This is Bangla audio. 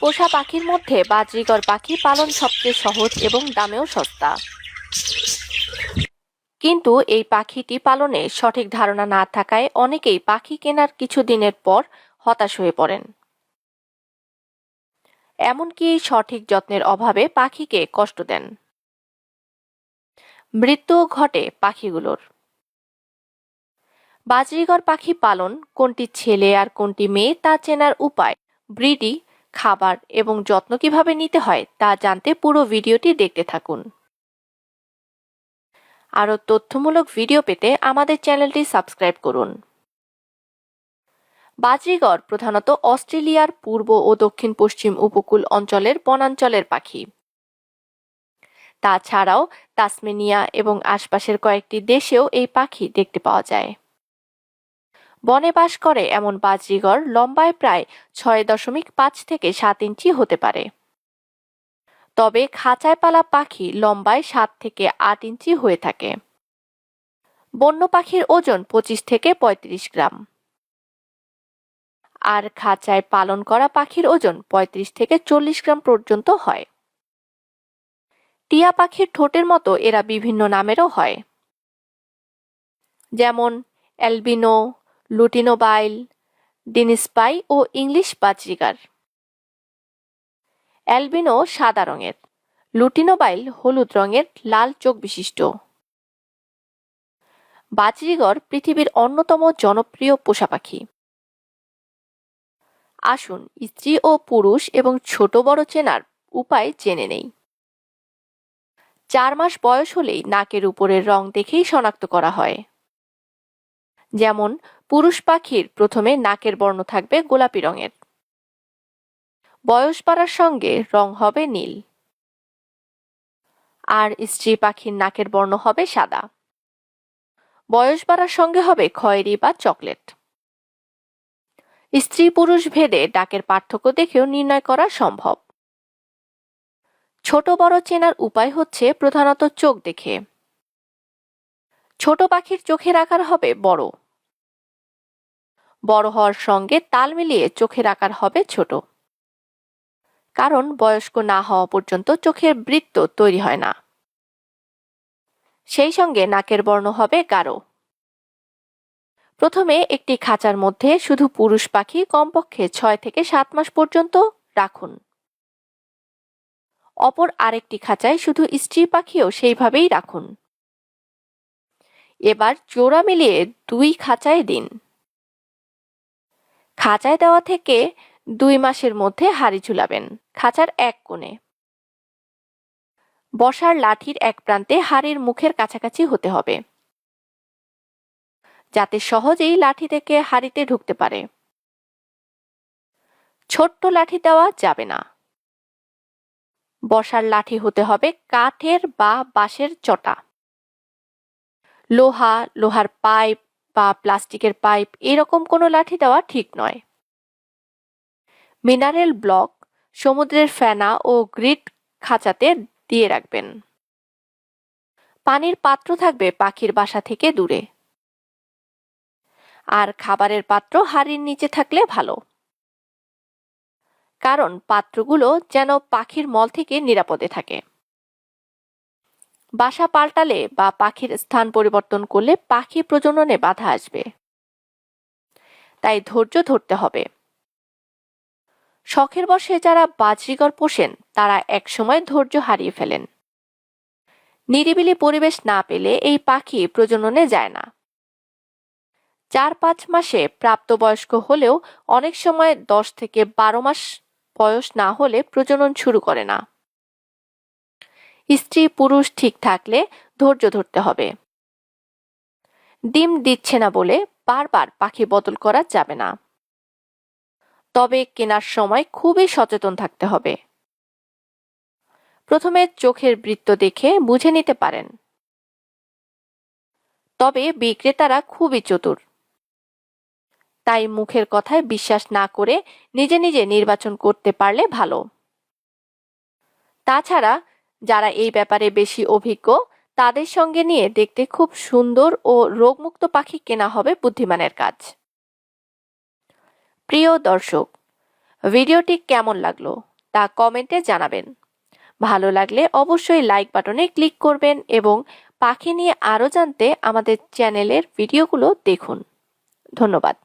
পোষা পাখির মধ্যে বাজরিগর পাখি পালন সবচেয়ে সহজ এবং দামেও সস্তা। কিন্তু এই পাখিটি পালনে সঠিক ধারণা না থাকায় অনেকেই পাখি কেনার কিছুদিনের পর হতাশ হয়ে পড়েন। এমনকি সঠিক যত্নের অভাবে পাখিকে কষ্ট দেন। মৃত্যু ঘটে পাখিগুলোর। বাজরিগর পাখি পালন কোনটি ছেলে আর কোনটি মেয়ে তা চেনার উপায়, ব্রিডি, খাবার এবং যত্ন কিভাবে নিতে হয় তা জানতে পুরো ভিডিওটি দেখতে থাকুন। আরও তথ্যমূলক ভিডিও পেতে আমাদের চ্যানেলটি সাবস্ক্রাইব করুন। বাজরিগর প্রধানত অস্ট্রেলিয়ার পূর্ব ও দক্ষিণ পশ্চিম উপকূল অঞ্চলের বনাঞ্চলের পাখি। তাছাড়াও তাসমেনিয়া এবং আশপাশের কয়েকটি দেশেও এই পাখি দেখতে পাওয়া যায়। বনে বাস করে এমন বাজরিগর লম্বায় প্রায় 6.5 থেকে 7 ইঞ্চি হতে পারে। তবে খাঁচায় পালা পাখি লম্বায় 7 থেকে 8 ইঞ্চি হয়ে থাকে। বন্য পাখির ওজন 25 থেকে 35 গ্রাম। আর খাঁচায় পালন করা পাখির ওজন 35 থেকে 40 গ্রাম পর্যন্ত হয়। টিয়া পাখির ঠোঁটের মতো এরা বিভিন্ন নামেরও হয়, যেমন অ্যালবিনো, লুটিনোবাইল, ডিনিসপাই ও ইংলিশ বাজরিগার। অ্যালবিনো সাদা রঙের, লুটিনোবাইল হলুদ রঙের লাল চোখ বিশিষ্ট। বাজরিগর পৃথিবীর অন্যতম জনপ্রিয় পোষা পাখি। আসুন স্ত্রী ও পুরুষ এবং ছোট বড় চেনার উপায় জেনে নেই। 4 মাস বয়স হলেই নাকের উপরের রং দেখেই শনাক্ত করা হয়। যেমন পুরুষ পাখির প্রথমে নাকের বর্ণ থাকবে গোলাপি রঙের, বয়স বাড়ার সঙ্গে রং হবে নীল। আর স্ত্রী পাখির নাকের বর্ণ হবে সাদা, বয়স বাড়ার সঙ্গে হবে খয়েরি বা চকলেট। স্ত্রী পুরুষ ভেদে ডাকের পার্থক্য দেখেও নির্ণয় করা সম্ভব। ছোট বড় চেনার উপায় হচ্ছে প্রধানত চোখ দেখে। ছোট পাখির চোখের আকার হবে বড়, বড় হওয়ার সঙ্গে তাল মিলিয়ে চোখের আকার হবে ছোট, কারণ বয়স্ক না হওয়া পর্যন্ত চোখের বৃত্ত তৈরি হয় না। সেই সঙ্গে নাকের বর্ণ হবে গাঢ়। প্রথমে একটি খাঁচার মধ্যে শুধু পুরুষ পাখি কমপক্ষে 6 থেকে 7 মাস পর্যন্ত রাখুন। অপর আরেকটি খাঁচায় শুধু স্ত্রী পাখিও সেইভাবেই রাখুন। এবার জোড়া মিলিয়ে 2 খাঁচায় দিন। খাঁচায় দেওয়া থেকে 2 মাসের মধ্যে হাঁড়ি ঝুলাবেন খাঁচার এক কোণে। বসার লাঠির এক প্রান্তে হাঁড়ির মুখের কাছাকাছি হতে হবে, যাতে সহজেই লাঠি থেকে হাঁড়িতে ঢুকতে পারে। ছোট্ট লাঠি দেওয়া যাবে না। বসার লাঠি হতে হবে কাঠের বা বাঁশের চটা। লোহার পাইপ বা প্লাস্টিকের পাইপ এরকম কোনো লাঠি দেওয়া ঠিক নয়। মিনারেল ব্লক, সমুদ্রের ফেনা ও গ্রিট খাঁচাতে দিয়ে রাখবেন। পানির পাত্র থাকবে পাখির বাসা থেকে দূরে। আর খাবারের পাত্র হাঁড়ির নিচে থাকলে ভালো, কারণ পাত্রগুলো যেন পাখির মল থেকে নিরাপদে থাকে। বাসা পাল্টালে বা পাখির স্থান পরিবর্তন করলে পাখি প্রজননে বাধা আসবে, তাই ধৈর্য ধরতে হবে। শখের বশে যারা বাজরিগর পোষেন তারা একসময় ধৈর্য হারিয়ে ফেলেন। নিরিবিলি পরিবেশ না পেলে এই পাখি প্রজননে যায় না। 4-5 মাসে প্রাপ্তবয়স্ক হলেও অনেক সময় 10 থেকে 12 মাস বয়স না হলে প্রজনন শুরু করে না। স্ত্রী পুরুষ ঠিক থাকলে ধৈর্য ধরতে হবে। ডিম দিচ্ছে না বলে বারবার পাখি বদল করা যাবে না। তবে কেনার সময় খুবই সচেতন থাকতে হবে। প্রথমে চোখের বৃত্ত দেখে বুঝে নিতে পারেন। তবে বিক্রেতারা খুবই চতুর, তাই মুখের কথায় বিশ্বাস না করে নিজে নিজে নির্বাচন করতে পারলে ভালো। তাছাড়া যারা এই ব্যাপারে বেশি অভিজ্ঞ তাদের সঙ্গে নিয়ে দেখতে খুব সুন্দর ও রোগমুক্ত পাখি কেনা হবে বুদ্ধিমানের কাজ। প্রিয় দর্শক, ভিডিওটি কেমন লাগলো তা কমেন্টে জানাবেন। ভালো লাগলে অবশ্যই লাইক বাটনে ক্লিক করবেন এবং পাখি নিয়ে আরও জানতে আমাদের চ্যানেলের ভিডিওগুলো দেখুন। ধন্যবাদ।